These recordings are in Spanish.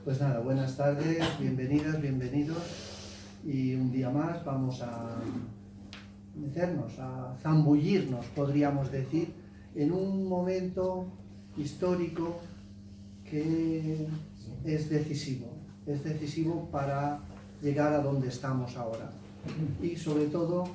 Pues nada, buenas tardes, bienvenidas, bienvenidos, y un día más vamos a meternos, a zambullirnos, podríamos decir, en un momento histórico que es decisivo para llegar a donde estamos ahora. Y sobre todo,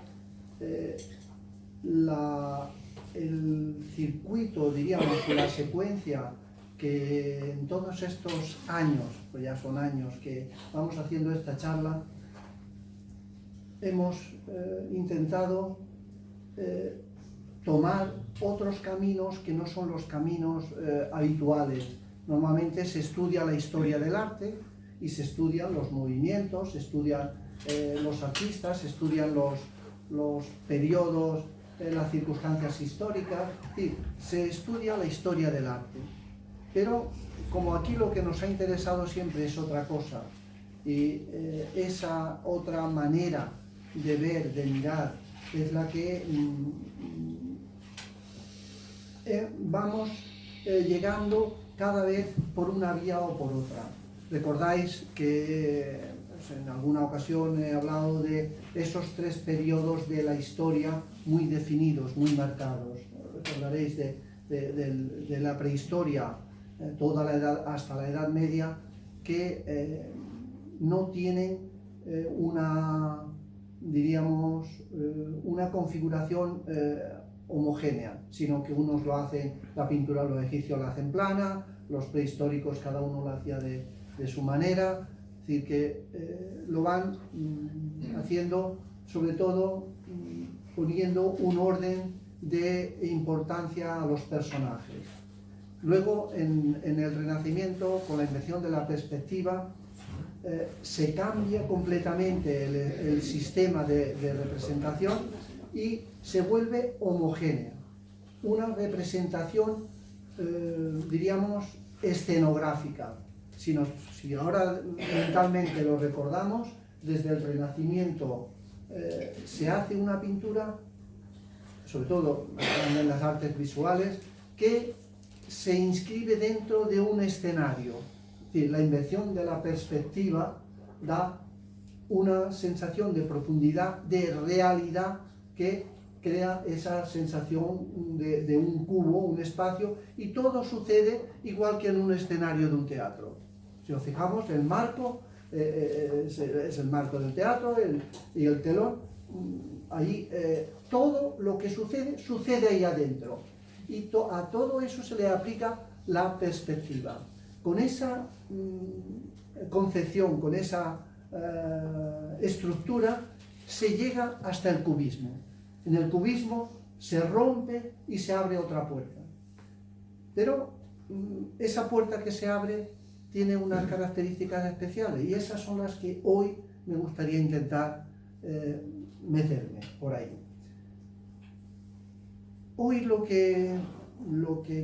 el circuito, diríamos, la secuencia que en todos estos años, pues ya son años que vamos haciendo esta charla, hemos intentado tomar otros caminos que no son los caminos habituales. Normalmente se estudia la historia del arte y se estudian los movimientos, se estudian los artistas, se estudian los periodos, las circunstancias históricas, es decir, se estudia la historia del arte. Pero como aquí lo que nos ha interesado siempre es otra cosa, y esa otra manera de ver, de mirar, es la que vamos llegando cada vez por una vía o por otra. Recordáis que en alguna ocasión he hablado de esos tres periodos de la historia muy definidos, muy marcados. Recordaréis de la prehistoria, toda la edad, hasta la Edad Media, que no tienen diríamos, una configuración homogénea, sino que unos lo hacen, la pintura, los egipcios la hacen plana, los prehistóricos cada uno lo hacía de su manera, es decir, que lo van haciendo, sobre todo poniendo un orden de importancia a los personajes. Luego, en el Renacimiento, con la invención de la perspectiva, se cambia completamente el sistema de representación y se vuelve homogénea. Una representación, diríamos, escenográfica. Si ahora mentalmente lo recordamos, desde el Renacimiento se hace una pintura, sobre todo en las artes visuales, que se inscribe dentro de un escenario. Es decir, la invención de la perspectiva da una sensación de profundidad, de realidad, que crea esa sensación de un cubo, un espacio, y todo sucede igual que en un escenario de un teatro. Si nos fijamos, el marco es el marco del teatro y el telón. Ahí todo lo que sucede ahí adentro. Y a todo eso se le aplica la perspectiva. Con esa concepción, con esa estructura, se llega hasta el cubismo. En el cubismo se rompe y se abre otra puerta. Pero esa puerta que se abre tiene unas características especiales, y esas son las que hoy me gustaría intentar meterme por ahí. Hoy lo que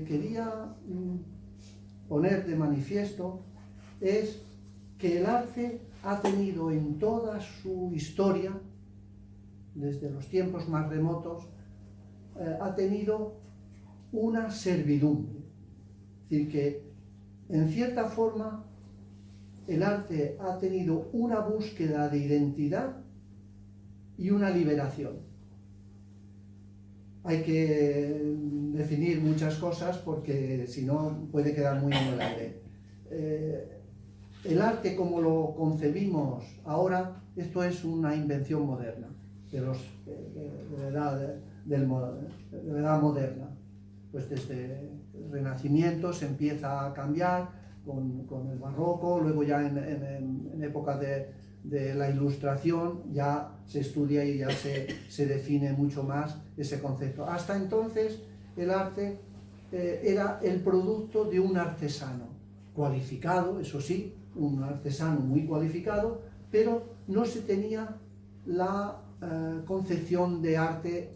quería poner de manifiesto es que el arte ha tenido en toda su historia, desde los tiempos más remotos, ha tenido una servidumbre. Es decir, que en cierta forma el arte ha tenido una búsqueda de identidad y una liberación. Hay que definir muchas cosas porque si no puede quedar muy en el aire. El arte como lo concebimos ahora, esto es una invención moderna, de la edad moderna. Pues desde el Renacimiento se empieza a cambiar con el Barroco, luego ya en épocas de la Ilustración ya se estudia y ya se define mucho más ese concepto. Hasta entonces el arte era el producto de un artesano cualificado, eso sí, un artesano muy cualificado, pero no se tenía la concepción de arte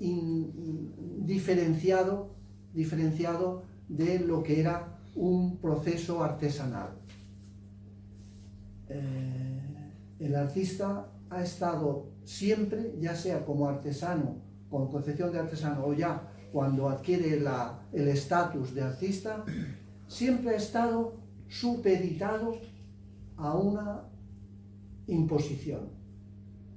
diferenciado de lo que era un proceso artesanal. El artista ha estado siempre, ya sea como artesano, con concepción de artesano, o ya cuando adquiere el estatus de artista, siempre ha estado supeditado a una imposición.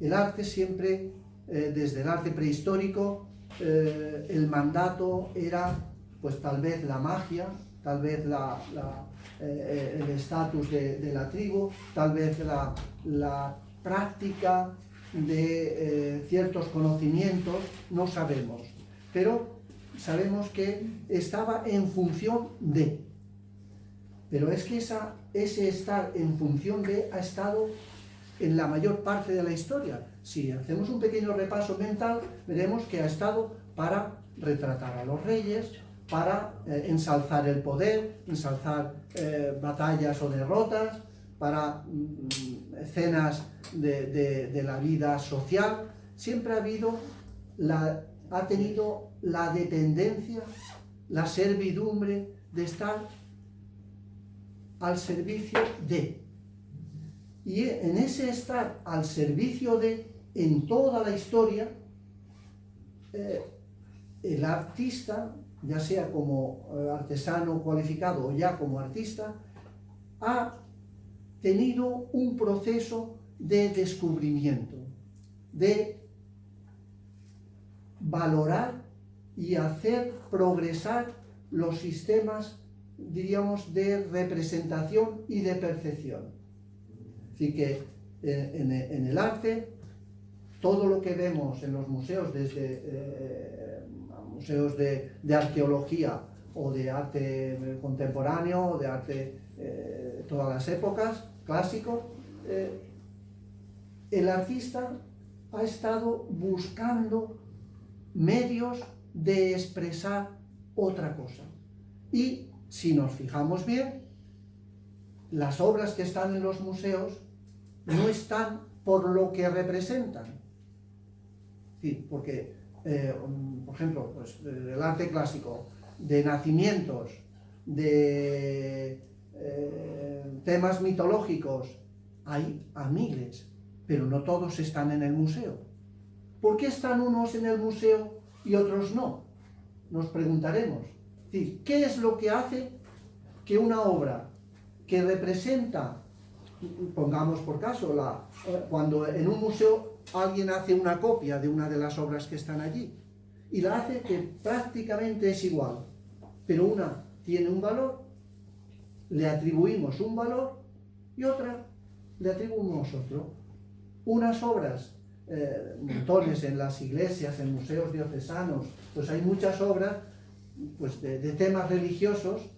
El arte siempre, desde el arte prehistórico, el mandato era pues tal vez la magia, tal vez el estatus de la tribu, tal vez la práctica de ciertos conocimientos, no sabemos, pero sabemos que estaba en función de. Pero es que ese estar en función de ha estado en la mayor parte de la historia. Si hacemos un pequeño repaso mental, veremos que ha estado para retratar a los reyes, para ensalzar el poder, ensalzar batallas o derrotas, para escenas de la vida social. Siempre ha tenido la dependencia, la servidumbre de estar al servicio de. Y en ese estar al servicio de, en toda la historia, el artista, ya sea como artesano cualificado o ya como artista, ha tenido un proceso de descubrimiento, de valorar y hacer progresar los sistemas, diríamos, de representación y de percepción. Así que en el arte, todo lo que vemos en los museos, desde museos de arqueología o de arte contemporáneo, o de arte todas las épocas, clásico, el artista ha estado buscando medios de expresar otra cosa. Y si nos fijamos bien, las obras que están en los museos no están por lo que representan. Sí, porque, por ejemplo, pues, el arte clásico, de nacimientos, de temas mitológicos, hay a miles, pero no todos están en el museo. ¿Por qué están unos en el museo y otros no? Nos preguntaremos. Sí, ¿qué es lo que hace que una obra que representa, pongamos por caso, cuando en un museo alguien hace una copia de una de las obras que están allí y la hace que prácticamente es igual, pero una tiene un valor, le atribuimos un valor y otra le atribuimos otro? Unas obras, montones en las iglesias, en museos diocesanos, pues hay muchas obras pues, de temas religiosos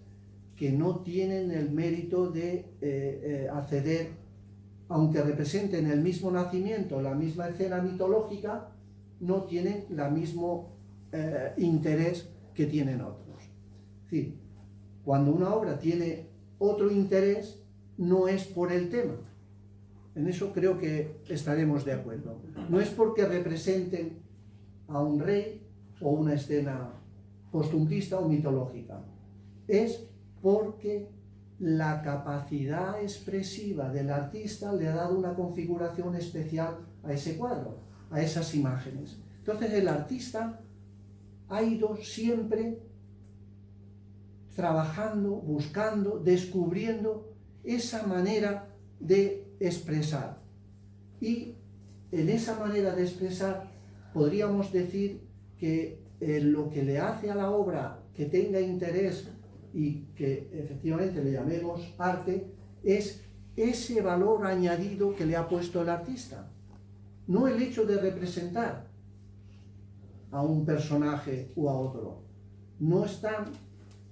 que no tienen el mérito de acceder, aunque representen el mismo nacimiento, la misma escena mitológica, no tienen el mismo interés que tienen otros. Es decir, cuando una obra tiene otro interés, no es por el tema. En eso creo que estaremos de acuerdo. No es porque representen a un rey o una escena costumbrista o mitológica. Es porque la capacidad expresiva del artista le ha dado una configuración especial a ese cuadro, a esas imágenes. Entonces el artista ha ido siempre trabajando, buscando, descubriendo esa manera de expresar. Y en esa manera de expresar podríamos decir que lo que le hace a la obra que tenga interés y que efectivamente le llamemos arte, es ese valor añadido que le ha puesto el artista. No el hecho de representar a un personaje o a otro. No están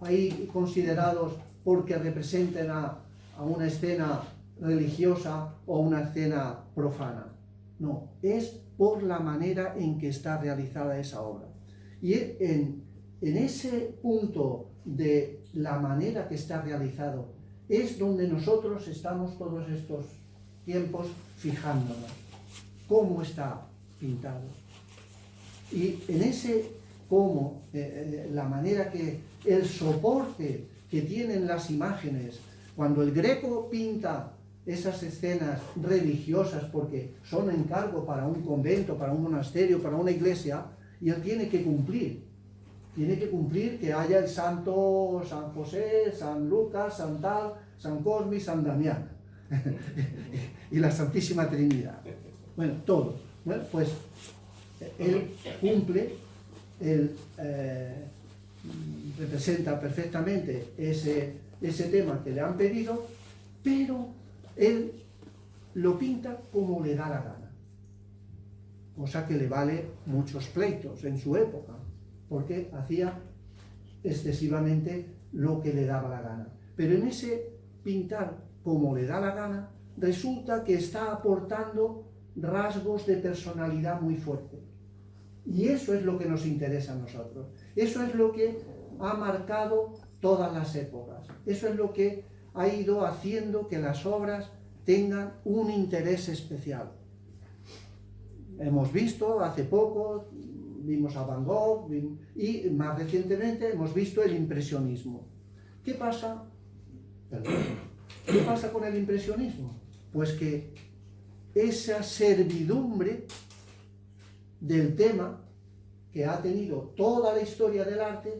ahí considerados porque representen a una escena religiosa o una escena profana. No, es por la manera en que está realizada esa obra. Y en ese punto de la manera que está realizado es donde nosotros estamos todos estos tiempos fijándonos. ¿Cómo está pintado? Y en ese cómo, la manera que el soporte que tienen las imágenes, cuando el Greco pinta esas escenas religiosas porque son encargo para un convento, para un monasterio, para una iglesia, y él tiene que cumplir que haya el santo San José, San Lucas, San Tal, San Cosme y San Damián. y la Santísima Trinidad. Bueno, todo. Bueno, pues él cumple, él representa perfectamente ese tema que le han pedido, pero él lo pinta como le da la gana, cosa que le vale muchos pleitos en su época, porque hacía excesivamente lo que le daba la gana. Pero en ese pintar como le da la gana, resulta que está aportando rasgos de personalidad muy fuertes. Y eso es lo que nos interesa a nosotros. Eso es lo que ha marcado todas las épocas. Eso es lo que ha ido haciendo que las obras tengan un interés especial. Hemos visto hace poco, vimos a Van Gogh y más recientemente hemos visto el impresionismo. ¿Qué pasa? ¿Qué pasa con el impresionismo? Pues que esa servidumbre del tema que ha tenido toda la historia del arte,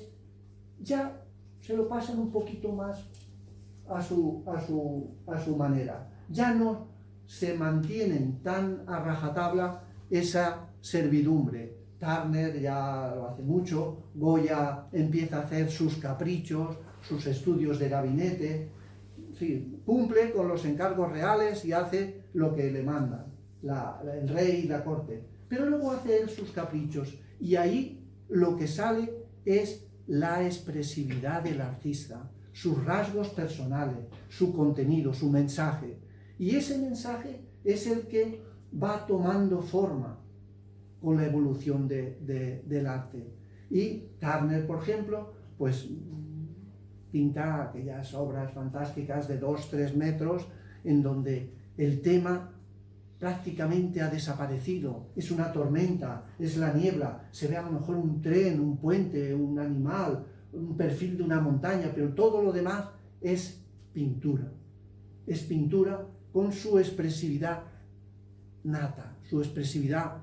ya se lo pasan un poquito más a su manera. Ya no se mantienen tan a rajatabla esa servidumbre. Turner ya lo hace mucho, Goya empieza a hacer sus caprichos, sus estudios de gabinete, sí, cumple con los encargos reales y hace lo que le mandan el rey y la corte, pero luego hace él sus caprichos y ahí lo que sale es la expresividad del artista, sus rasgos personales, su contenido, su mensaje, y ese mensaje es el que va tomando forma con la evolución del arte. Y Turner, por ejemplo, pues pinta aquellas obras fantásticas de 2-3 metros en donde el tema prácticamente ha desaparecido, es una tormenta, es la niebla, se ve a lo mejor un tren, un puente, un animal, un perfil de una montaña, pero todo lo demás es pintura con su expresividad nata, su expresividad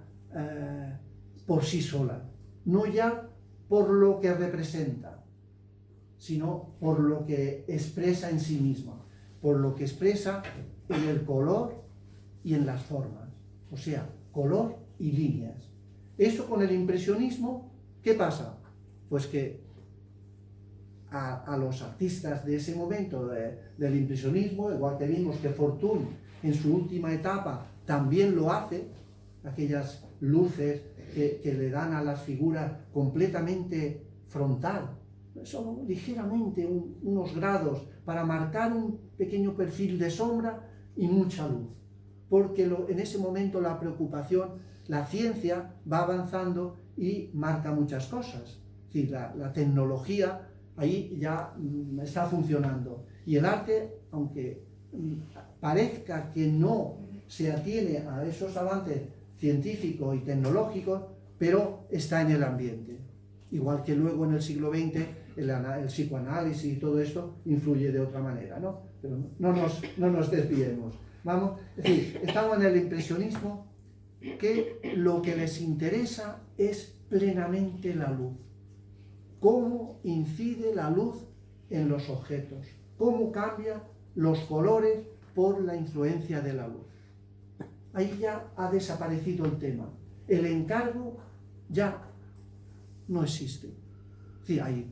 por sí sola, no ya por lo que representa, sino por lo que expresa en sí misma, por lo que expresa en el color y en las formas, o sea, color y líneas. Eso con el impresionismo, ¿qué pasa? Pues que a los artistas de ese momento del impresionismo, igual que vimos que Fortuny en su última etapa también lo hace, aquellas luces que le dan a las figuras completamente frontal, solo ligeramente unos grados para marcar un pequeño perfil de sombra y mucha luz, porque en ese momento la preocupación, la ciencia va avanzando y marca muchas cosas, es decir, la tecnología ahí ya está funcionando, y el arte, aunque parezca que no se atiene a esos avances científicos y tecnológicos, pero está en el ambiente, igual que luego en el siglo XX el psicoanálisis y todo esto influye de otra manera, ¿no? Pero no nos desviemos. Vamos, es decir, estamos en el impresionismo, que lo que les interesa es plenamente la luz. Cómo incide la luz en los objetos, cómo cambia los colores por la influencia de la luz. Ahí ya ha desaparecido el tema. El encargo ya no existe. Sí, hay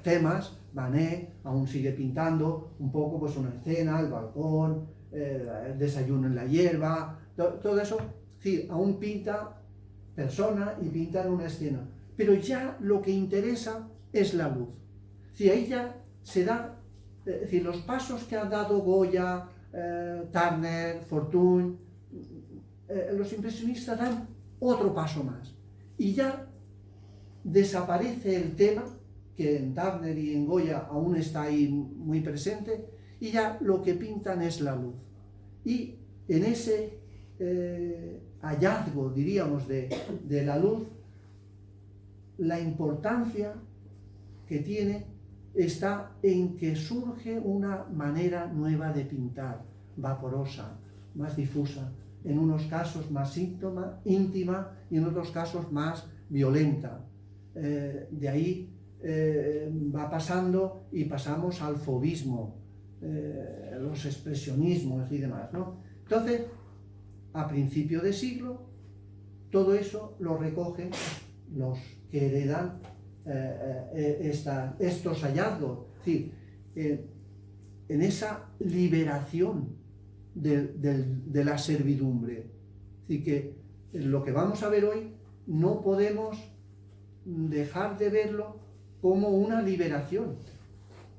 temas, Manet aún sigue pintando un poco pues una escena, el balcón, el desayuno en la hierba, todo eso, sí, aún pinta persona y pinta en una escena, pero ya lo que interesa es la luz. Sí, ahí ya se da, es decir, los pasos que han dado Goya, Turner, Fortuny, los impresionistas dan otro paso más y ya desaparece el tema, que en Turner y en Goya aún está ahí muy presente, y ya lo que pintan es la luz. Y en ese hallazgo, diríamos, de la luz, la importancia que tiene está en que surge una manera nueva de pintar, vaporosa, más difusa, en unos casos más íntima y en otros casos más violenta. De ahí va pasando y pasamos al fauvismo, los expresionismos y demás, ¿no? Entonces, a principio de siglo, todo eso lo recogen los que heredan estos hallazgos. Es decir, en esa liberación de la servidumbre. Es decir, que lo que vamos a ver hoy no podemos dejar de verlo como una liberación,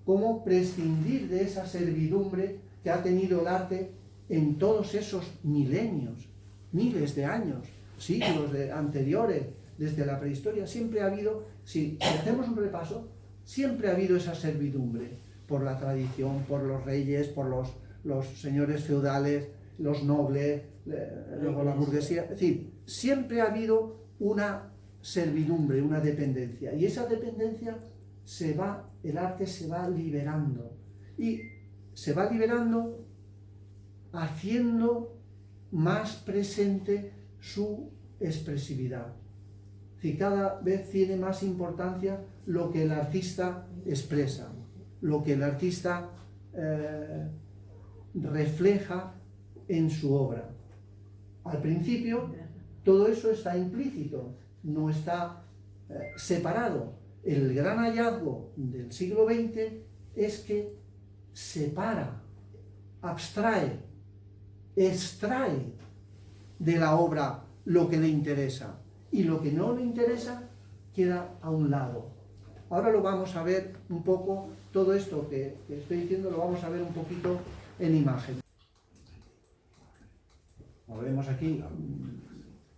como prescindir de esa servidumbre que ha tenido el arte en todos esos milenios, miles de años, siglos anteriores, desde la prehistoria. Siempre ha habido, si hacemos un repaso, siempre ha habido esa servidumbre por la tradición, por los reyes, por los señores feudales, los nobles, luego la burguesía. Es decir, siempre ha habido una servidumbre, una dependencia. Y esa dependencia el arte se va liberando. Y se va liberando haciendo más presente su expresividad. Es decir, cada vez tiene más importancia lo que el artista expresa, lo que el artista refleja en su obra. Al principio, todo eso está implícito, no está separado. El gran hallazgo del siglo XX es que separa, abstrae, extrae de la obra lo que le interesa, y lo que no le interesa queda a un lado. Ahora lo vamos a ver un poco, todo esto que estoy diciendo lo vamos a ver un poquito en imagen. Como vemos aquí,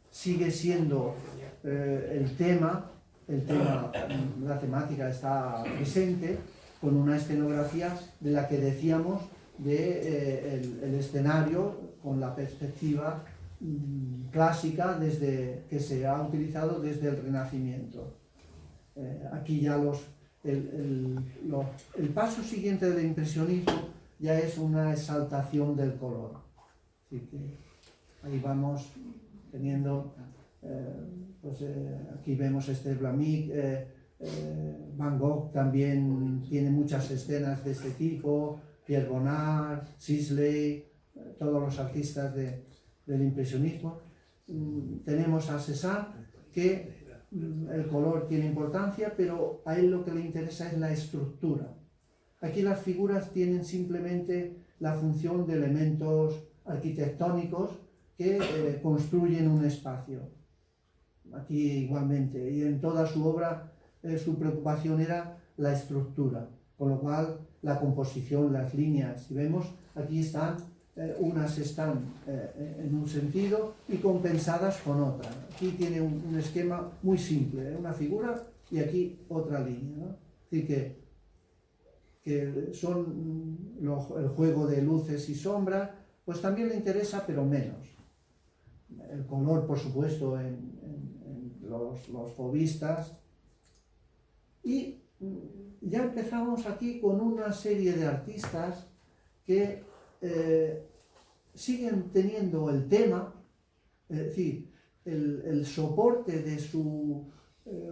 sigue siendo el tema, la temática está presente, con una escenografía de la que decíamos el escenario con la perspectiva clásica que se ha utilizado desde el Renacimiento. Aquí ya el paso siguiente del impresionismo ya es una exaltación del color. Así que ahí vamos teniendo, aquí vemos Blamic, Van Gogh también tiene muchas escenas de este tipo, Pierre Bonnard, Sisley, todos los artistas del impresionismo. Tenemos a Cézanne, que el color tiene importancia, pero a él lo que le interesa es la estructura. Aquí las figuras tienen simplemente la función de elementos arquitectónicos que construyen un espacio. Aquí igualmente, y en toda su obra su preocupación era la estructura, con lo cual la composición, las líneas, si vemos, aquí unas están en un sentido y compensadas con otra. Aquí tiene un esquema muy simple, una figura y aquí otra línea, ¿no? Así que son el juego de luces y sombras, pues también le interesa, pero menos. El color, por supuesto, en los fauvistas. Y ya empezamos aquí con una serie de artistas que siguen teniendo el tema, es decir, el soporte de su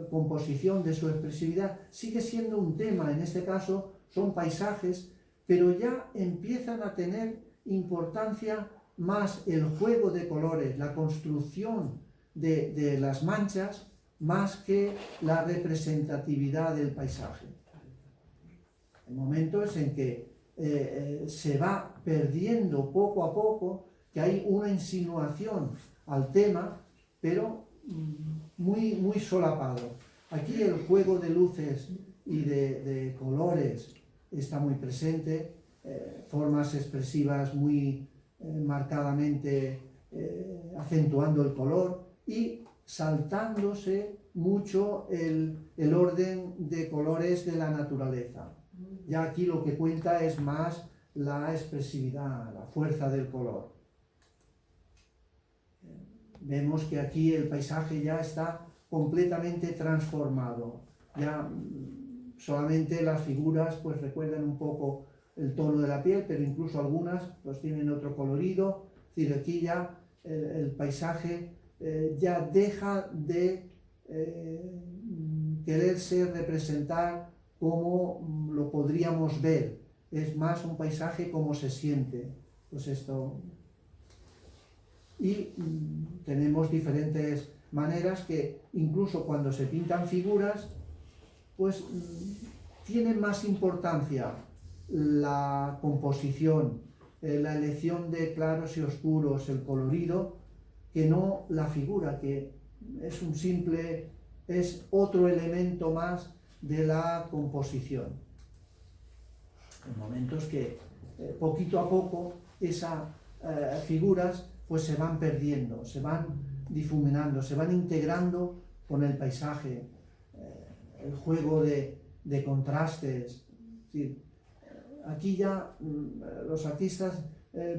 composición, de su expresividad, sigue siendo un tema. En este caso son paisajes, pero ya empiezan a tener importancia más el juego de colores, la construcción de las manchas, más que la representatividad del paisaje. Hay momentos en que se va perdiendo poco a poco, que hay una insinuación al tema, pero muy, muy solapado. Aquí el juego de luces y de colores está muy presente, formas expresivas muy marcadamente acentuando el color y saltándose mucho el orden de colores de la naturaleza. Ya aquí lo que cuenta es más la expresividad, la fuerza del color. Vemos que aquí el paisaje ya está completamente transformado. Ya solamente las figuras pues recuerdan un poco el tono de la piel, pero incluso algunas pues tienen otro colorido. Es decir, aquí ya el paisaje ya deja de quererse representar como lo podríamos ver es más un paisaje como se siente. Pues esto. Y tenemos diferentes maneras que incluso cuando se pintan figuras, pues tiene más importancia la composición, la elección de claros y oscuros, el colorido, que no la figura, que es otro elemento más de la composición. En momentos que poquito a poco esas figuras pues se van perdiendo, se van difuminando, se van integrando con el paisaje, el juego de contrastes. Sí, aquí ya los artistas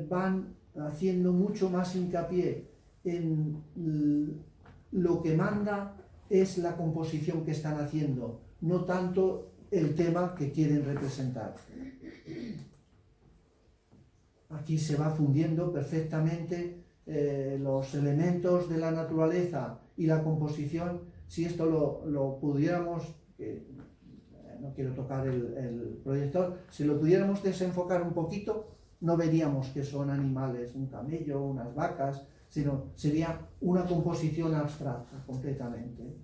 van haciendo mucho más hincapié en lo que manda es la composición que están haciendo, no tanto el tema que quieren representar. Aquí se va fundiendo perfectamente los elementos de la naturaleza y la composición. Si esto lo pudiéramos, no quiero tocar el proyector, si lo pudiéramos desenfocar un poquito, no veríamos que son animales, un camello, unas vacas, sino sería una composición abstracta completamente.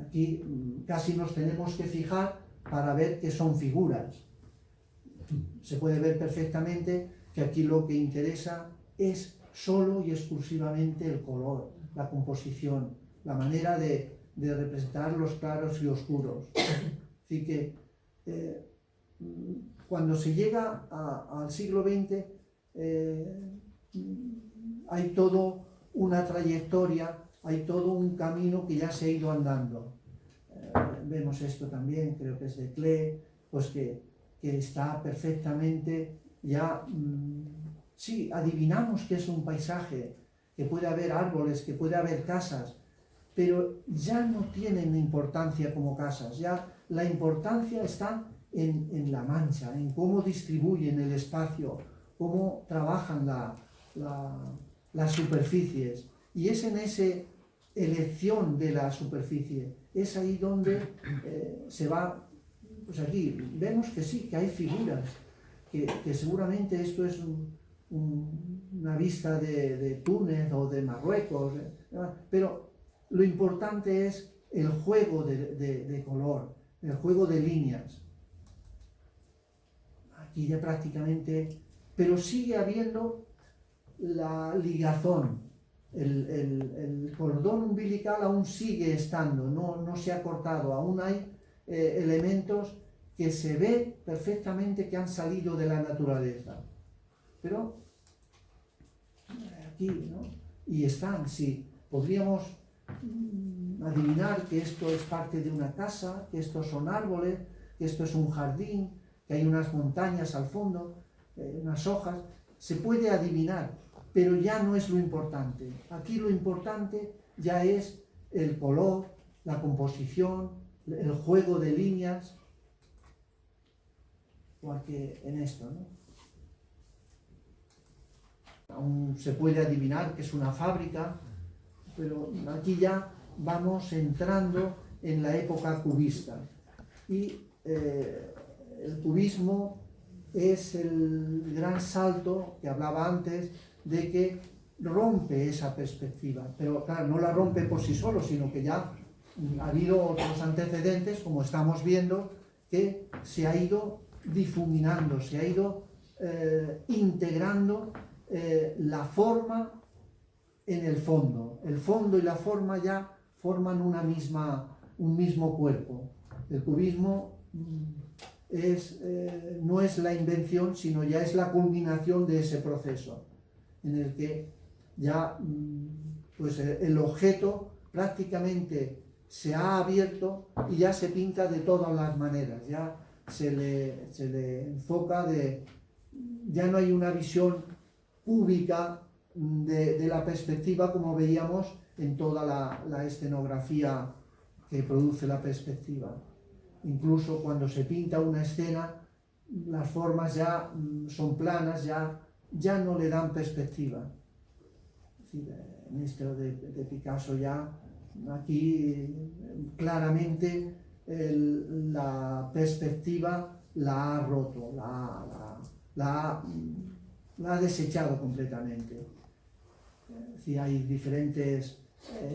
Aquí casi nos tenemos que fijar para ver que son figuras. Se puede ver perfectamente que aquí lo que interesa es solo y exclusivamente el color, la composición, la manera de representar los claros y oscuros. Así que cuando se llega al siglo XX hay toda una trayectoria, hay todo un camino que ya se ha ido andando. Vemos esto también, creo que es de Klee, pues que está perfectamente ya, sí, adivinamos que es un paisaje, que puede haber árboles, que puede haber casas, pero ya no tienen importancia como casas, ya la importancia está en la mancha, en cómo distribuyen el espacio, cómo trabajan las superficies, y es en esa elección de la superficie, es ahí donde se va. Pues aquí vemos que sí, que hay figuras, que seguramente esto es una vista de Túnez o de Marruecos, pero lo importante es el juego de color, el juego de líneas. Aquí ya prácticamente, pero sigue habiendo la ligazón, el cordón umbilical aún sigue estando, no se ha cortado, aún hay elementos que se ve perfectamente que han salido de la naturaleza. Pero aquí, ¿no? Y están, sí, podríamos adivinar que esto es parte de una casa, que estos son árboles, que esto es un jardín, que hay unas montañas al fondo, unas hojas. Se puede adivinar, pero ya no es lo importante. Aquí lo importante ya es el color, la composición, el juego de líneas, porque en esto, ¿no? Aún se puede adivinar que es una fábrica, pero aquí ya vamos entrando en la época cubista. Y el cubismo es el gran salto que hablaba antes, de que rompe esa perspectiva, pero claro, no la rompe por sí solo, sino que ya ha habido otros antecedentes, como estamos viendo, que se ha ido difuminando, se ha ido integrando la forma en el fondo. El fondo y la forma ya forman un mismo cuerpo. El cubismo no es la invención, sino ya es la culminación de ese proceso, en el que ya pues el objeto prácticamente se ha abierto y ya se pinta de todas las maneras, ya se le enfoca ya no hay una visión cúbica de la perspectiva como veíamos en toda la escenografía que produce la perspectiva. Incluso cuando se pinta una escena, las formas ya son planas, ya no le dan perspectiva. Es decir, en esto de Picasso ya, aquí claramente la perspectiva la ha roto, la ha desechado completamente. Sí, hay diferentes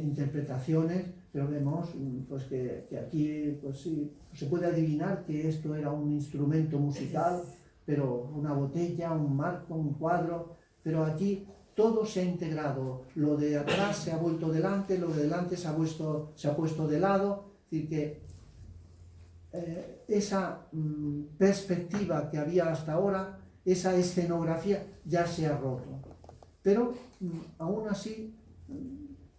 interpretaciones, pero vemos pues, que aquí pues, sí, se puede adivinar que esto era un instrumento musical, pero una botella, un marco, un cuadro, pero aquí todo se ha integrado, lo de atrás se ha vuelto delante, lo de delante se ha puesto de lado, es decir, que esa perspectiva que había hasta ahora, esa escenografía ya se ha roto. Pero aún así,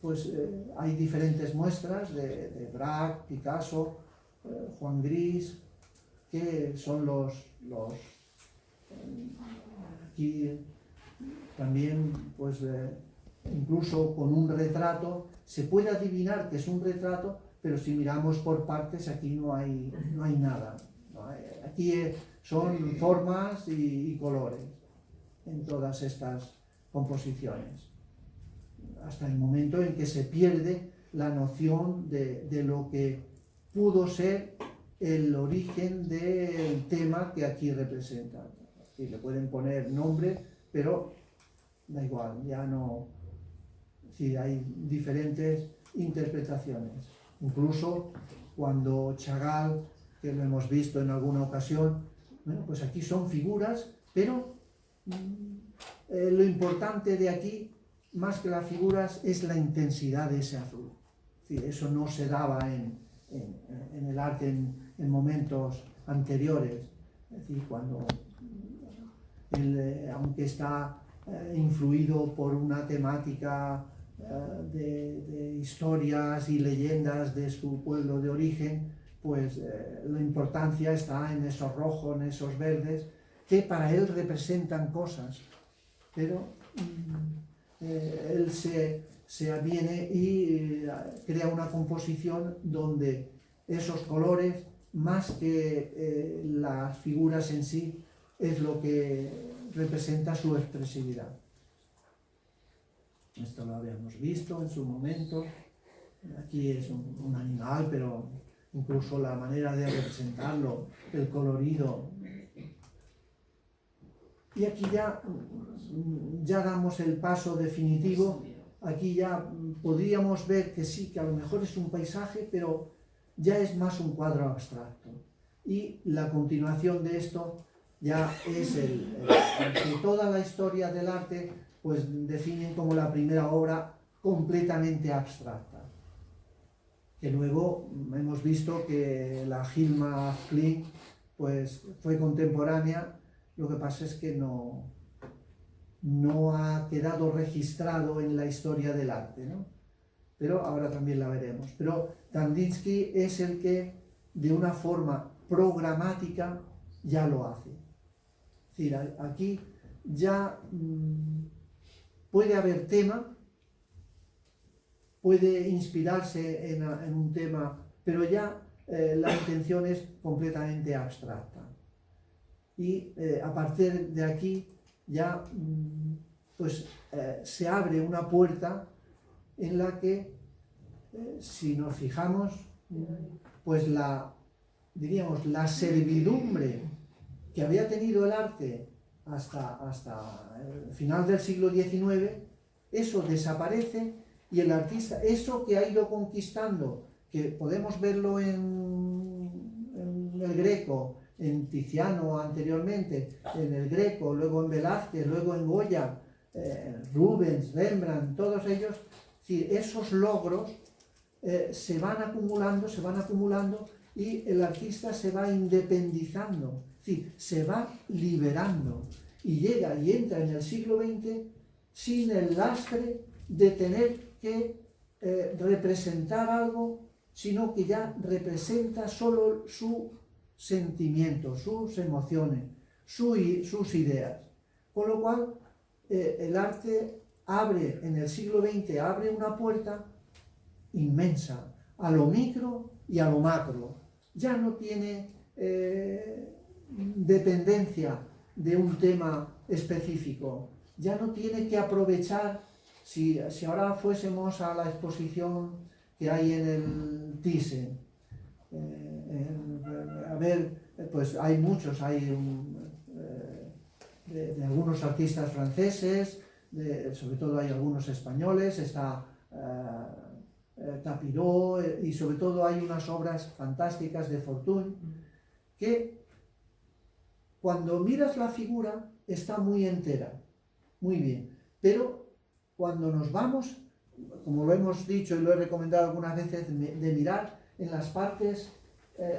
pues hay diferentes muestras de Braque, Picasso, Juan Gris, que son los aquí también, pues incluso con un retrato, se puede adivinar que es un retrato, pero si miramos por partes aquí no hay nada. Aquí son formas y colores en todas estas composiciones, hasta el momento en que se pierde la noción de lo que pudo ser el origen del tema que aquí representan. Aquí le pueden poner nombre, pero da igual, ya no. Sí, hay diferentes interpretaciones. Incluso cuando Chagall, que lo hemos visto en alguna ocasión, bueno, pues aquí son figuras, pero lo importante de aquí, más que las figuras, es la intensidad de ese azul. Sí, eso no se daba en el arte en momentos anteriores. Es decir, cuando aunque está influido por una temática de historias y leyendas de su pueblo de origen, pues la importancia está en esos rojos, en esos verdes, que para él representan cosas, pero él se aviene y crea una composición donde esos colores, más que las figuras en sí, es lo que representa su expresividad. Esto lo habíamos visto en su momento. Aquí es un animal, pero incluso la manera de representarlo, el colorido. Y aquí ya damos el paso definitivo. Aquí ya podríamos ver que sí, que a lo mejor es un paisaje, pero ya es más un cuadro abstracto. Y la continuación de esto ya es el que toda la historia del arte pues definen como la primera obra completamente abstracta. Que luego hemos visto que la Hilma Klint pues fue contemporánea, lo que pasa es que no ha quedado registrado en la historia del arte, ¿no? Pero ahora también la veremos. Pero Kandinsky es el que de una forma programática ya lo hace. Es decir, aquí ya puede haber tema, puede inspirarse en un tema, pero ya la intención es completamente abstracta. Y a partir de aquí ya pues se abre una puerta en la que, si nos fijamos, pues diríamos, la servidumbre que había tenido el arte hasta el final del siglo XIX, eso desaparece y el artista, eso que ha ido conquistando, que podemos verlo en el Greco, en Tiziano anteriormente, en el Greco, luego en Velázquez, luego en Goya, Rubens, Rembrandt, todos ellos, sí, esos logros se van acumulando y el artista se va independizando, sí, se va liberando y llega y entra en el siglo XX sin el lastre de tener que representar algo, sino que ya representa solo su sentimiento, sus emociones, sus ideas. Con lo cual, el arte abre, en el siglo XX, abre una puerta inmensa a lo micro y a lo macro. Ya no tiene dependencia de un tema específico, ya no tiene que aprovechar, si ahora fuésemos a la exposición que hay en el Thyssen, a ver, pues hay muchos, de algunos artistas franceses, sobre todo hay algunos españoles, está Tapiró, y sobre todo hay unas obras fantásticas de Fortuny que cuando miras la figura está muy entera, muy bien, pero cuando nos vamos, como lo hemos dicho y lo he recomendado algunas veces, de mirar en las partes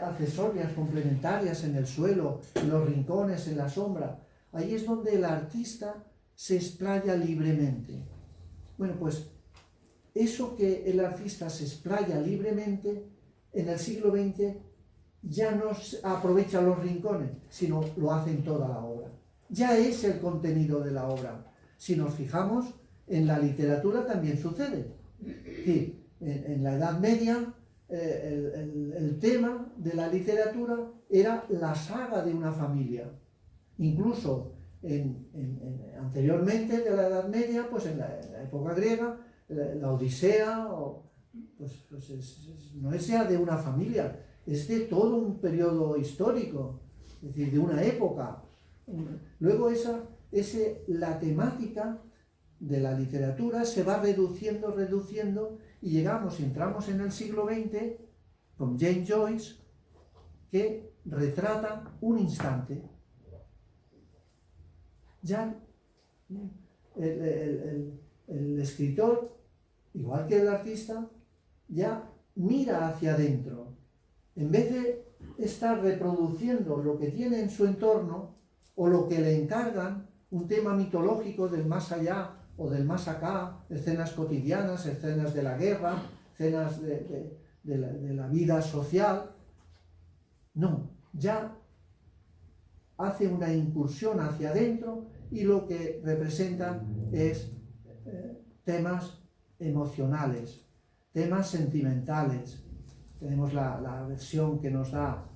accesorias, complementarias, en el suelo, en los rincones, en la sombra, ahí es donde el artista se explaya libremente. Bueno, pues eso que el artista se explaya libremente, en el siglo XX ya no aprovecha los rincones, sino lo hace en toda la obra. Ya es el contenido de la obra. Si nos fijamos, en la literatura también sucede. Sí, en la Edad Media, el tema de la literatura era la saga de una familia. Incluso anteriormente de la Edad Media, pues en la época griega, la Odisea, no es ya de una familia, es de todo un periodo histórico, es decir, de una época. Luego la temática de la literatura se va reduciendo, y entramos en el siglo XX con James Joyce, que retrata un instante. Ya el escritor, igual que el artista, ya mira hacia adentro. En vez de estar reproduciendo lo que tiene en su entorno o lo que le encargan, un tema mitológico del más allá o del más acá, escenas cotidianas, escenas de la guerra, escenas de la vida social. No, ya hace una incursión hacia adentro y lo que representa es temas emocionales, temas sentimentales. Tenemos la versión que nos da,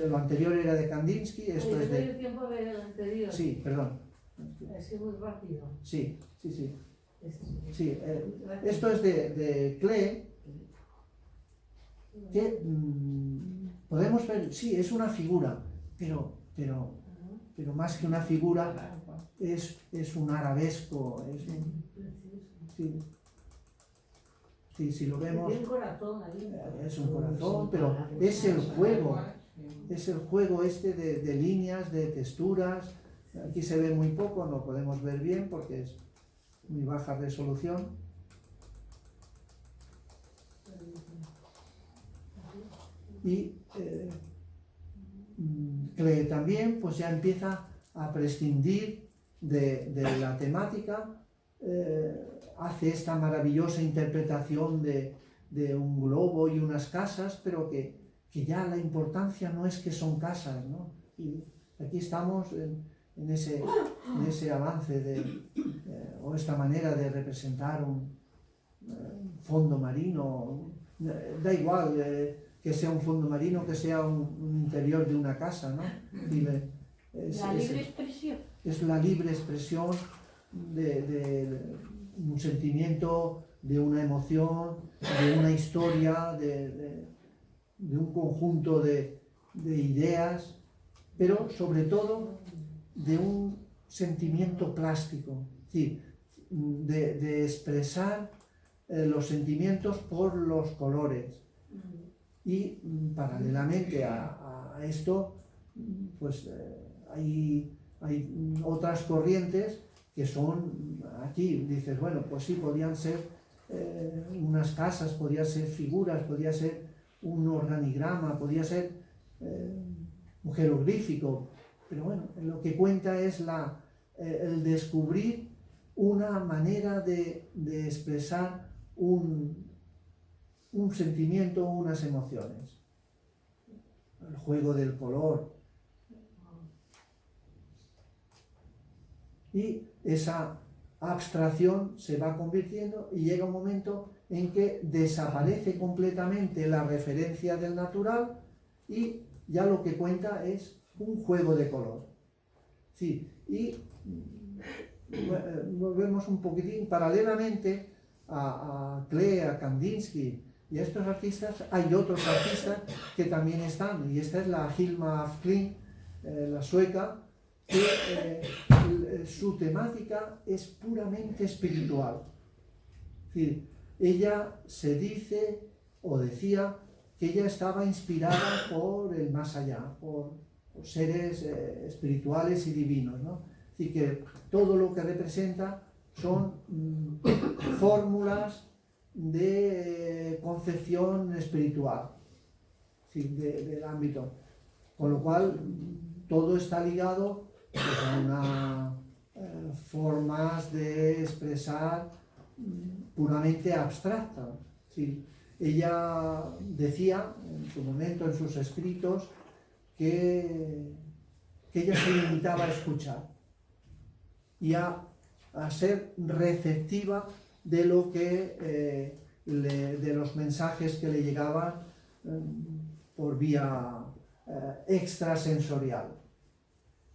lo anterior era de Kandinsky, esto es de... tiempo a ver el anterior. Sí, perdón. Es que muy rápido. Sí. Esto es de Klee, que podemos ver, sí, es una figura, pero más que una figura es un arabesco, si lo vemos, es un corazón, pero es el juego de líneas, de texturas. Aquí se ve muy poco, no podemos ver bien porque es muy baja resolución. Y Klee también pues ya empieza a prescindir de la temática, hace esta maravillosa interpretación de un globo y unas casas, pero que ya la importancia no es que son casas, ¿no? Y aquí estamos en ese avance o esta manera de representar un fondo marino. Da igual que sea un fondo marino, que sea un interior de una casa, ¿no? La libre expresión. Es la libre expresión de un sentimiento, de una emoción, de una historia, de un conjunto de ideas, pero sobre todo de un sentimiento plástico, es decir, de expresar los sentimientos por los colores. Y paralelamente a esto, pues hay otras corrientes que son, aquí dices, bueno, pues sí, podían ser unas casas, podían ser figuras, podía ser un organigrama, podía ser un jeroglífico, pero bueno, lo que cuenta es el descubrir una manera de expresar un sentimiento, unas emociones. El juego del color. Y esa abstracción se va convirtiendo y llega un momento en que desaparece completamente la referencia del natural y ya lo que cuenta es un juego de color. Sí, y volvemos un poquitín paralelamente a Klee, a Kandinsky Y estos artistas, hay otros artistas que también están, y esta es la Hilma af Klint, la sueca, que su temática es puramente espiritual. Es decir, ella se dice o decía que ella estaba inspirada por el más allá, por seres espirituales y divinos, ¿no? Es decir, que todo lo que representa son fórmulas de concepción espiritual, sí, del ámbito, con lo cual todo está ligado pues, a unas formas de expresar puramente abstractas. Sí. Ella decía en su momento, en sus escritos, que ella se limitaba a escuchar y a ser receptiva de lo que de los mensajes que le llegaban por vía extrasensorial.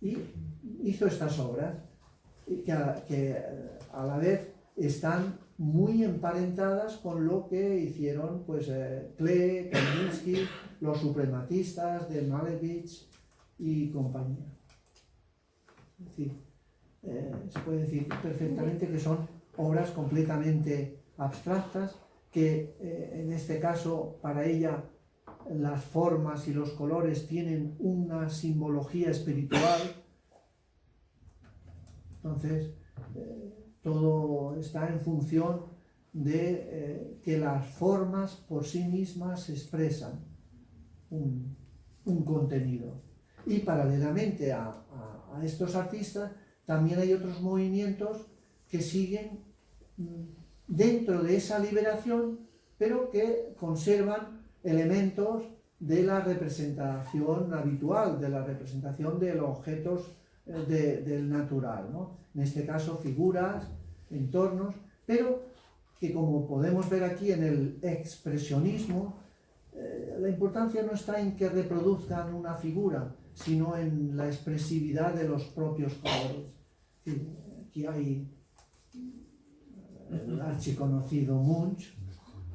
Y hizo estas obras que a la vez están muy emparentadas con lo que hicieron pues, Klee, Kandinsky, los suprematistas de Malevich y compañía. Es decir, se puede decir perfectamente que son obras completamente abstractas, que en este caso para ella las formas y los colores tienen una simbología espiritual. Entonces, todo está en función de que las formas por sí mismas expresan un contenido. Y paralelamente a estos artistas, también hay otros movimientos que siguen dentro de esa liberación, pero que conservan elementos de la representación habitual, de la representación de los objetos del natural, ¿no? En este caso figuras, entornos, pero que como podemos ver aquí en el expresionismo, la importancia no está en que reproduzcan una figura, sino en la expresividad de los propios colores. Sí, aquí hay el archiconocido Munch,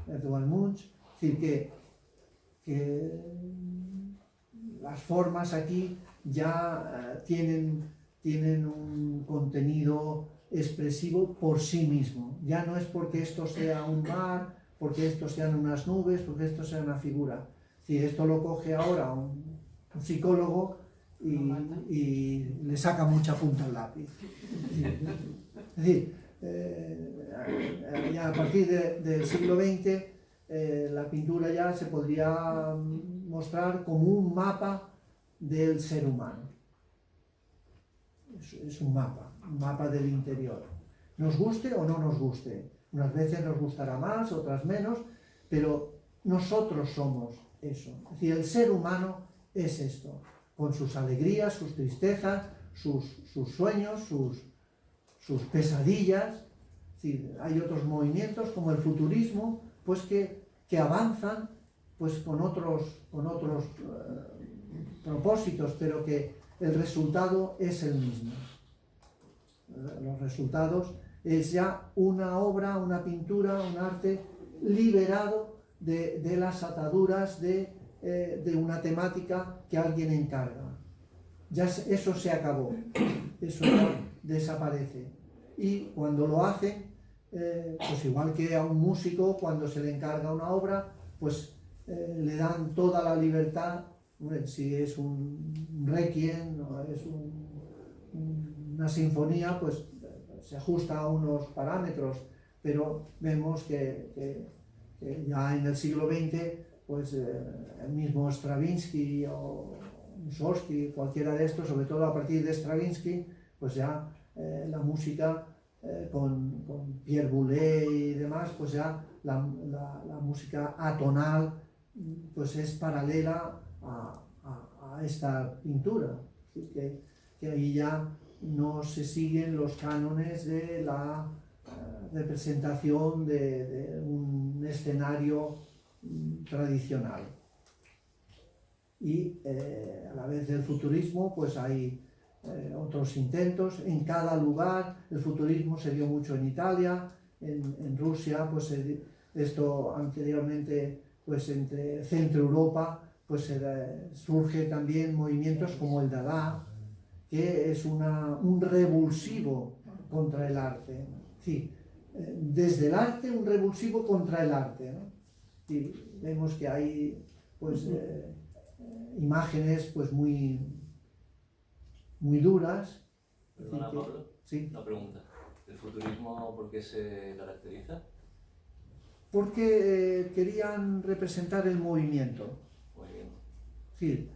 Edvard Munch, es decir, que las formas aquí ya tienen un contenido expresivo por sí mismo. Ya no es porque esto sea un mar, porque esto sean unas nubes, porque esto sea una figura. Si esto lo coge ahora un psicólogo y le saca mucha punta al lápiz. Es decir, ya a partir del siglo XX la pintura ya se podría mostrar como un mapa del ser humano. Es un mapa del interior. Nos guste o no nos guste. Unas veces nos gustará más, otras menos, pero nosotros somos eso. Es decir, el ser humano es esto, con sus alegrías, sus tristezas, sus sueños, sus pesadillas. Es decir, hay otros movimientos como el futurismo, pues que avanzan pues con otros propósitos, pero que el resultado es el mismo. Los resultados es ya una obra, una pintura, un arte liberado de las ataduras de una temática que alguien encarga. Ya eso se acabó, eso ya desaparece. Y cuando lo hacen, pues igual que a un músico, cuando se le encarga una obra, pues le dan toda la libertad. Si es un requiem o es una sinfonía, pues se ajusta a unos parámetros, pero vemos que ya en el siglo XX, pues el mismo Stravinsky o Mussorgsky, cualquiera de estos, sobre todo a partir de Stravinsky, pues ya la música con Pierre Boulez y demás, pues ya la música atonal pues es paralela a esta pintura. Es decir, que ahí ya no se siguen los cánones de la representación de un escenario tradicional. Y a la vez del futurismo, pues hay otros intentos. En cada lugar, el futurismo se dio mucho en Italia, en Rusia, pues Esto anteriormente, pues entre Centro Europa, pues surge también movimientos como el Dada, que es un revulsivo contra el arte. Sí, desde el arte, un revulsivo contra el arte, ¿no? Y vemos que hay pues imágenes pues muy duras. Perdona, Pablo, sí. una pregunta. ¿El futurismo por qué se caracteriza? Porque querían representar el movimiento. Muy bien.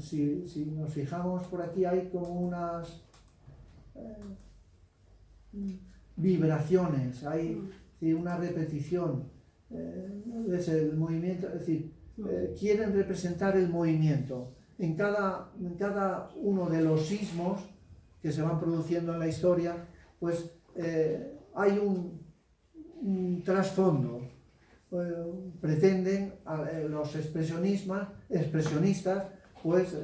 Sí, si nos fijamos por aquí hay como unas vibraciones, hay una repetición. Es el movimiento, es decir, quieren representar el movimiento. En cada uno de los sismos que se van produciendo en la historia, pues hay un trasfondo. Pretenden los expresionistas, pues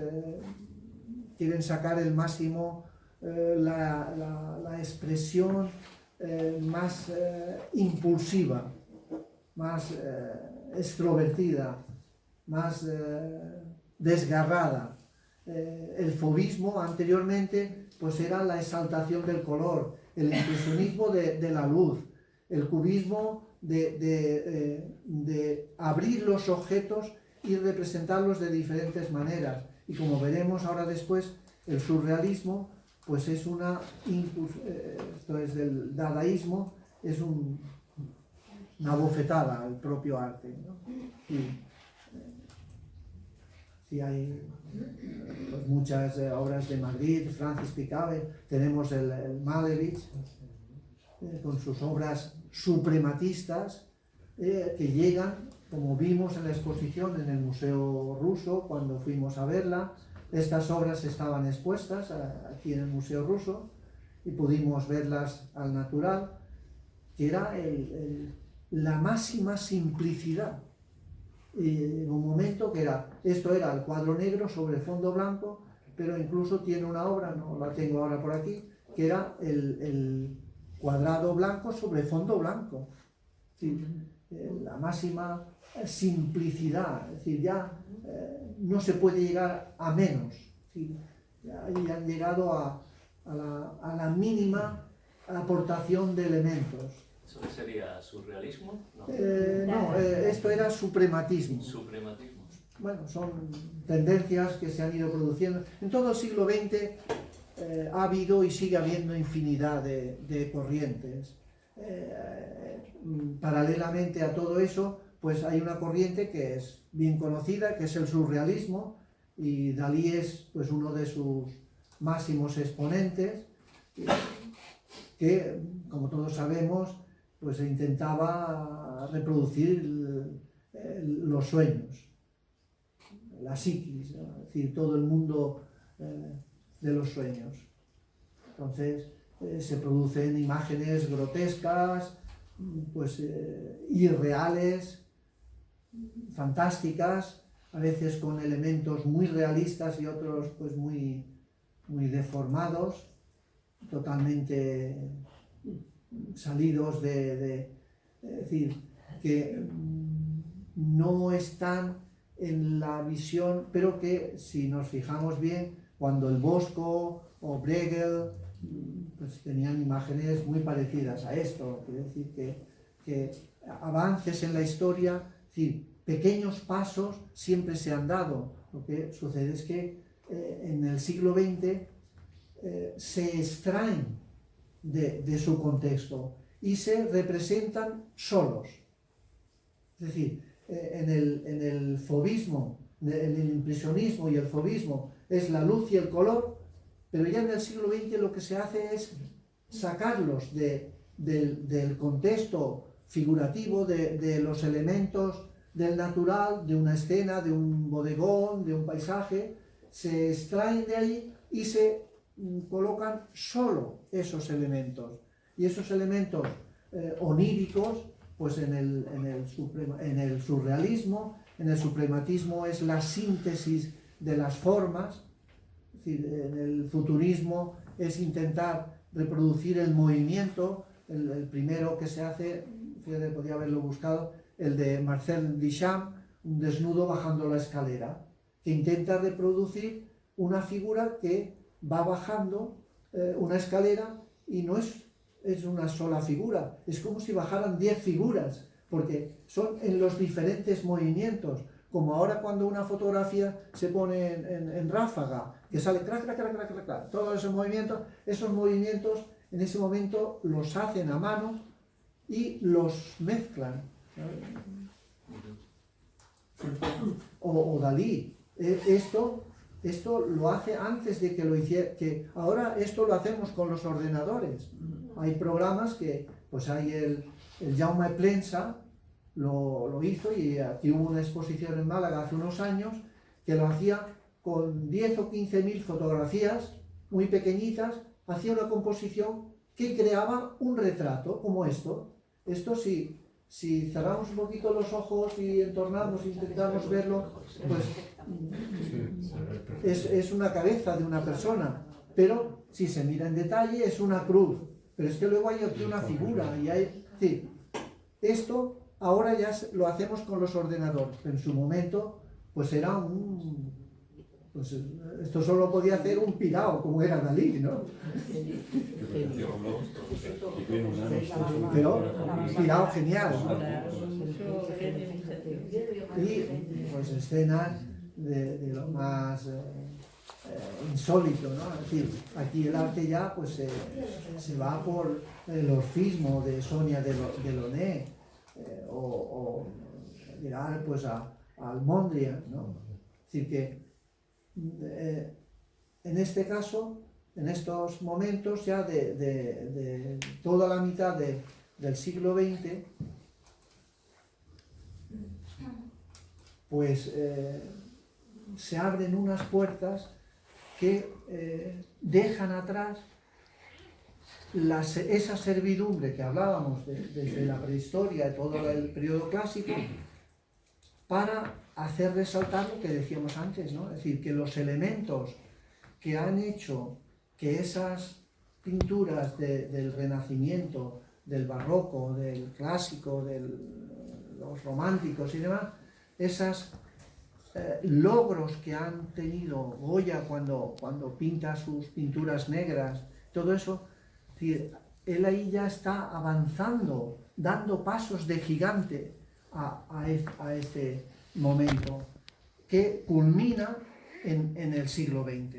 quieren sacar el máximo, la expresión más impulsiva, más extrovertida, más desgarrada. El fauvismo anteriormente pues era la exaltación del color, el impresionismo de la luz, el cubismo de abrir los objetos y representarlos de diferentes maneras. Y como veremos ahora después, el surrealismo pues es esto es del dadaísmo, es una bofetada al propio arte, ¿no? Sí, hay pues, muchas obras de Madrid, Francis Picabet, tenemos el Malevich, con sus obras suprematistas, que llegan, como vimos en la exposición en el Museo Ruso, cuando fuimos a verla. Estas obras estaban expuestas aquí en el Museo Ruso y pudimos verlas al natural, que era la máxima simplicidad. Y en un momento que esto era el cuadro negro sobre fondo blanco, pero incluso tiene una obra, no la tengo ahora por aquí, que era el cuadrado blanco sobre fondo blanco. Sí, la máxima simplicidad, es decir, ya no se puede llegar a menos. ¿Sí? Ya han llegado a la mínima aportación de elementos. ¿Eso qué sería? ¿Surrealismo? No, esto era suprematismo. Suprematismo. Bueno, son tendencias que se han ido produciendo. En todo el siglo XX ha habido y sigue habiendo infinidad de corrientes. Paralelamente a todo eso, pues hay una corriente que es bien conocida, que es el surrealismo, y Dalí es pues uno de sus máximos exponentes, que, como todos sabemos, pues intentaba reproducir los sueños, la psiquis, ¿no? Es decir, todo el mundo de los sueños. Entonces se producen imágenes grotescas, pues irreales, fantásticas, a veces con elementos muy realistas y otros pues muy deformados, totalmente salidos es decir, que no están en la visión, pero que si nos fijamos bien, cuando el Bosco o Bruegel pues tenían imágenes muy parecidas a esto. Quiere decir que avances en la historia, es decir, pequeños pasos siempre se han dado. Lo que sucede es que en el siglo XX se extraen de su contexto y se representan solos. Es decir, en el fauvismo, en el impresionismo y el fauvismo es la luz y el color, pero ya en el siglo XX lo que se hace es sacarlos del contexto figurativo, de los elementos del natural, de una escena, de un bodegón, de un paisaje, se extraen de ahí y se colocan solo esos elementos. Y esos elementos oníricos, pues en el surrealismo, en el suprematismo es la síntesis de las formas. Es decir, en el futurismo es intentar reproducir el movimiento. El primero que se hace fíjate, podía haberlo buscado, el de Marcel Duchamp, un desnudo bajando la escalera, que intenta reproducir una figura que va bajando una escalera y no es una sola figura, es como si bajaran 10 figuras, porque son en los diferentes movimientos, como ahora cuando una fotografía se pone en ráfaga, que sale crac, crac, crac, crac, crac, todos esos movimientos en ese momento los hacen a mano y los mezclan. O Dalí, esto lo hace antes de que lo hiciera, que ahora esto lo hacemos con los ordenadores. Hay programas que, pues hay el Jaume Plensa lo hizo, y aquí hubo una exposición en Málaga hace unos años que lo hacía con 10 o 15.000 fotografías muy pequeñitas, hacía una composición que creaba un retrato como esto. Esto si cerramos un poquito los ojos y entornamos, intentamos verlo, pues es una cabeza de una persona, pero si se mira en detalle es una cruz, pero es que luego hay aquí una figura y hay, sí, esto ahora ya lo hacemos con los ordenadores, pero en su momento pues era pues esto solo podía hacer un pirao como era Dalí, ¿no? Pero un pirao genial, y pues escenas de lo más insólito, ¿no? Es decir, aquí el arte ya pues se va por el orfismo de Sonia Delaunay, o llegar pues al Mondrian, ¿no? Es decir que en este caso, en estos momentos ya de toda la mitad del siglo XX, pues se abren unas puertas que dejan atrás esa servidumbre que hablábamos desde la prehistoria, de todo el periodo clásico, para hacer resaltar lo que decíamos antes, ¿no? Es decir, que los elementos que han hecho que esas pinturas del Renacimiento, del Barroco, del Clásico, los románticos y demás, esos logros que han tenido Goya cuando pinta sus pinturas negras, todo eso, es decir, él ahí ya está avanzando, dando pasos de gigante a ese momento que culmina en el siglo XX.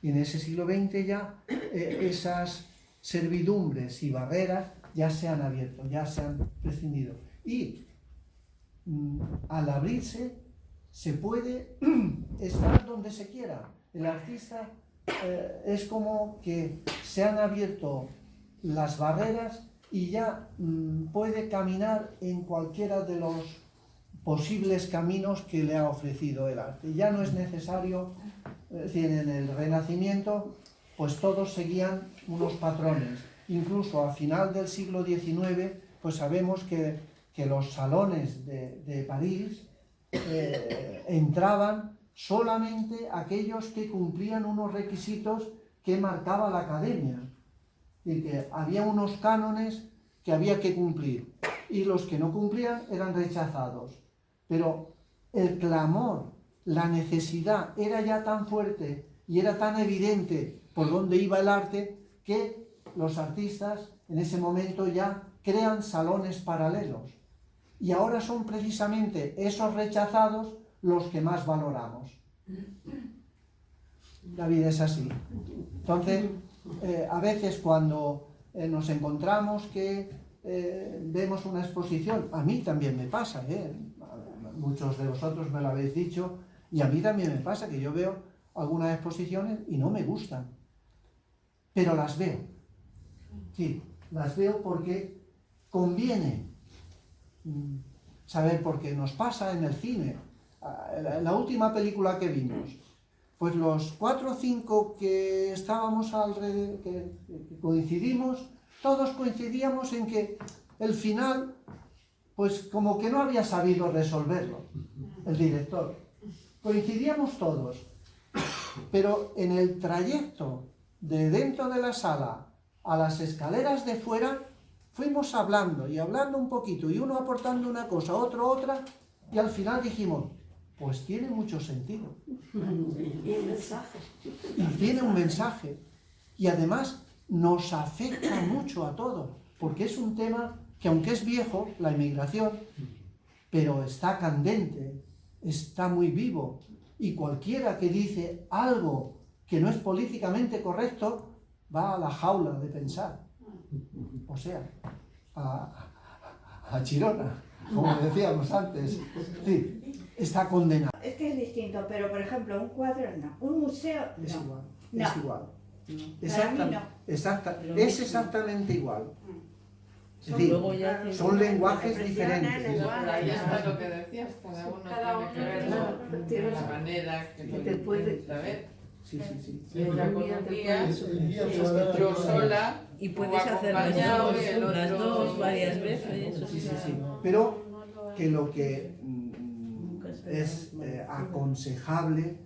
Y en ese siglo XX ya esas servidumbres y barreras ya se han abierto, ya se han prescindido. Y al abrirse se puede estar donde se quiera. El artista es como que se han abierto las barreras y ya puede caminar en cualquiera de los posibles caminos que le ha ofrecido el arte. Ya no es necesario, es decir, en el Renacimiento, pues todos seguían unos patrones. Incluso a final del siglo XIX, pues sabemos que los salones de París entraban solamente aquellos que cumplían unos requisitos que marcaba la academia. Y que había unos cánones que había que cumplir, y los que no cumplían eran rechazados. Pero el clamor, la necesidad era ya tan fuerte y era tan evidente por dónde iba el arte, que los artistas en ese momento ya crean salones paralelos. Y ahora son precisamente esos rechazados los que más valoramos. La vida es así. Entonces, a veces cuando nos encontramos que vemos una exposición, a mí también me pasa, muchos de vosotros me lo habéis dicho, y a mí también me pasa que yo veo algunas exposiciones y no me gustan, pero las veo. Sí, las veo porque conviene saber, por qué nos pasa en el cine. La última película que vimos, pues los 4 o 5 que estábamos alrededor, que coincidimos, todos coincidíamos en que el final, pues como que no había sabido resolverlo el director. Coincidíamos todos, pero en el trayecto de dentro de la sala a las escaleras de fuera, fuimos hablando y hablando un poquito, y uno aportando una cosa, otro otra, y al final dijimos, pues tiene mucho sentido. Y el mensaje. Y tiene un mensaje. Y además nos afecta mucho a todos, porque es un tema que aunque es viejo, la inmigración, pero está candente, está muy vivo. Y cualquiera que dice algo que no es políticamente correcto, va a la jaula de pensar. O sea, a Chirona, como decíamos antes. Sí, está condenado. Es que es distinto, pero por ejemplo, un cuadro no, un museo no. Es igual, No. es igual. Para mí no. Es exactamente igual. Es decir, Luego ya tiene- son lenguajes Expresiones, diferentes. lenguajes. Ahí está lo que decías, cada uno tiene que ver tiene la manera que te puede- saber. Sí, sí, sí. Yo con un guía, yo sola, Y o puedes hacer acompañado y el las otro- dos varias veces. Sí, sí, sí. Pero que lo que es aconsejable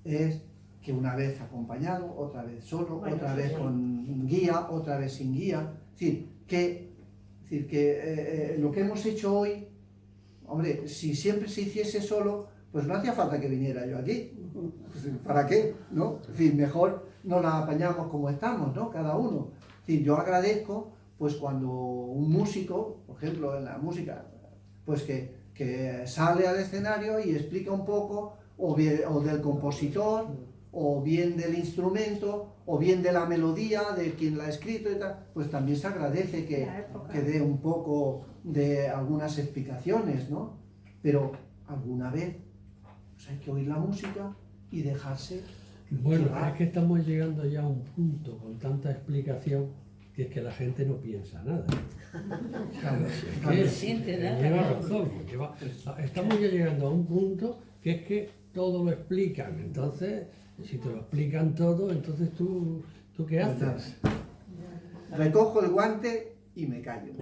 es que una vez acompañado, otra vez solo, Bueno, otra sí, vez sí. con guía, otra vez sin guía. Es decir, que lo que hemos hecho hoy, hombre, si siempre se hiciese solo, pues no hacía falta que viniera yo aquí. Pues, ¿para qué? ¿No? Es decir, mejor nos la apañamos como estamos, ¿no? Cada uno. Es decir, yo agradezco, pues cuando un músico, por ejemplo, en la música, pues que sale al escenario y explica un poco, o del compositor, o bien del instrumento, o bien de la melodía, de quien la ha escrito y tal, pues también se agradece que dé un poco de algunas explicaciones, ¿no? Pero alguna vez pues hay que oír la música y dejarse. Bueno, es que estamos llegando ya a un punto con tanta explicación que es que la gente no piensa nada. Claro, es que No siente nada. lleva razón. Estamos ya llegando a un punto que es que todo lo explican. Entonces, si te lo explican todo, entonces tú ¿qué haces? Recojo el guante y me callo.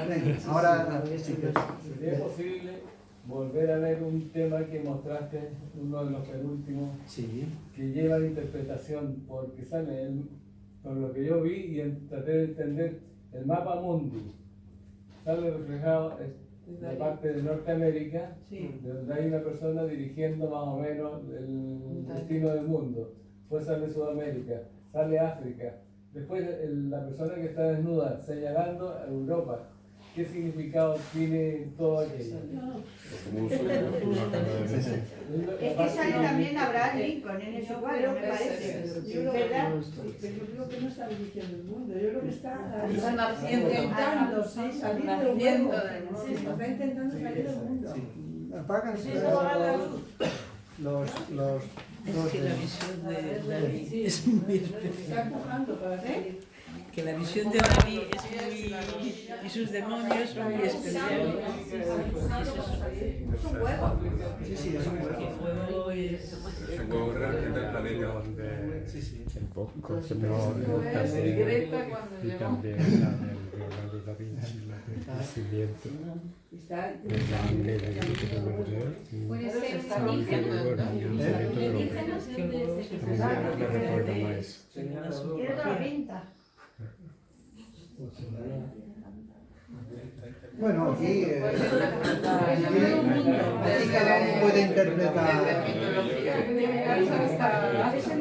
Venga, ahora sí que- ¿Sería posible volver a ver un tema que mostraste, uno de los penúltimos, Sí. que lleva la interpretación? Porque sale, por lo que yo vi y traté de entender, el mapa mundi. Sale reflejado la parte de Norteamérica, de donde hay una persona dirigiendo más o menos el destino del mundo. Después sale Sudamérica, sale África. Después la persona que está desnuda señalando a Europa. ¿Qué significado tiene todo aquello? Es que sale también Abraham Lincoln en ese cuadro, me parece. ¿Verdad? Pero yo creo que no está dirigiendo el mundo, yo creo que está Están haciendo- intentando salir del haciendo mundo. del mundo. Sí, está intentando salir del mundo. Sí. Apagan Sí, no va a la luz. los Es dos que la de- visión de David es muy Está especial. empujando para salir. Que la visión de David es muy... y sus demonios son muy especiales. Es un huevo. Sí, sí, es un El huevo. juego es... Es un huevo realmente del planeta. Sí, sí. Un poco, Pues, pero también, Greta cuando y llegó. también la del Leonardo da Vinci, la del crecimiento Está de la manera que podemos ver. Puede ser Está muy indígena, bueno, ¿no? y el secreto de lo que indígenas a mí me recuerda más. Tiene toda la pinta. Bueno, aquí, Puede aquí interpretar. cada uno puede interpretar. Desde mitología. Es el